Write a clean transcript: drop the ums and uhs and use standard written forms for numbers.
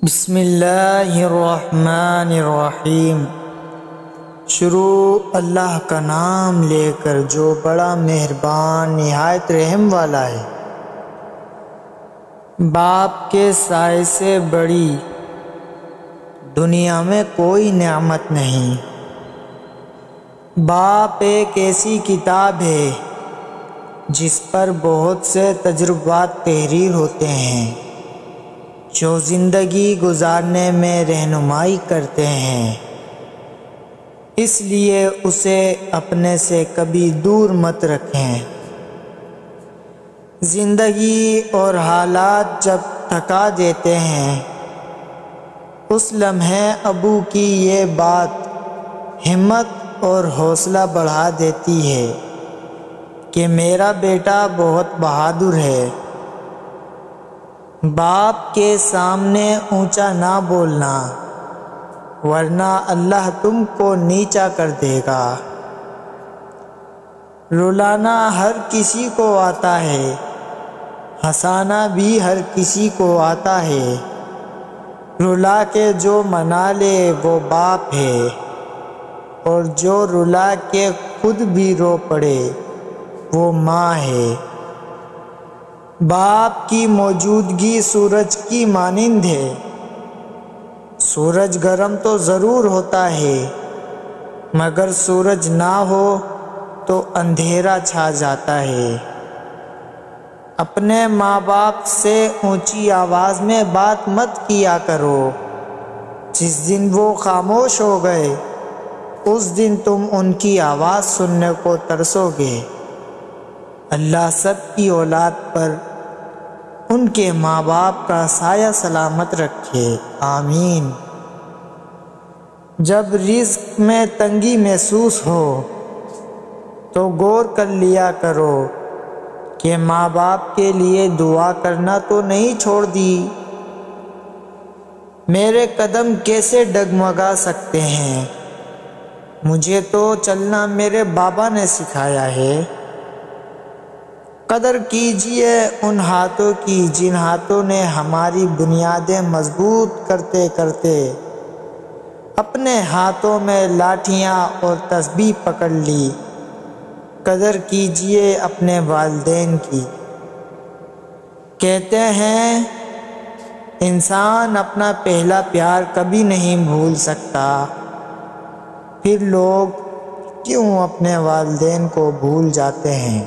بسم اللہ الرحمن الرحیم۔ شروع اللہ کا نام لے کر جو بڑا مہربان نہایت رحم والا ہے۔ باپ کے سائے سے بڑی دنیا میں کوئی نعمت نہیں۔ باپ ایک ایسی کتاب ہے جس پر بہت سے تجربات تحریر ہوتے ہیں جو زندگی گزارنے میں رہنمائی کرتے ہیں، اس لیے اسے اپنے سے کبھی دور مت رکھیں۔ زندگی اور حالات جب تھکا دیتے ہیں، اس لمحے ابو کی یہ بات ہمت اور حوصلہ بڑھا دیتی ہے کہ میرا بیٹا بہت بہادر ہے۔ باپ کے سامنے اونچا نہ بولنا، ورنہ اللہ تم کو نیچا کر دے گا۔ رلانا ہر کسی کو آتا ہے، ہنسانا بھی ہر کسی کو آتا ہے۔ رلا کے جو منا لے وہ باپ ہے، اور جو رلا کے خود بھی رو پڑے وہ ماں ہے۔ باپ کی موجودگی سورج کی مانند ہے۔ سورج گرم تو ضرور ہوتا ہے، مگر سورج نہ ہو تو اندھیرا چھا جاتا ہے۔ اپنے ماں باپ سے اونچی آواز میں بات مت کیا کرو۔ جس دن وہ خاموش ہو گئے، اس دن تم ان کی آواز سننے کو ترسو گے۔ اللہ سب کی اولاد پر ان کے ماں باپ کا سایہ سلامت رکھے، آمین۔ جب رزق میں تنگی محسوس ہو تو غور کر لیا کرو کہ ماں باپ کے لیے دعا کرنا تو نہیں چھوڑ دی۔ میرے قدم کیسے ڈگمگا سکتے ہیں، مجھے تو چلنا میرے بابا نے سکھایا ہے۔ قدر کیجئے ان ہاتھوں کی جن ہاتھوں نے ہماری بنیادیں مضبوط کرتے کرتے اپنے ہاتھوں میں لاٹھیاں اور تسبیح پکڑ لی۔ قدر کیجئے اپنے والدین کی۔ کہتے ہیں انسان اپنا پہلا پیار کبھی نہیں بھول سکتا، پھر لوگ کیوں اپنے والدین کو بھول جاتے ہیں؟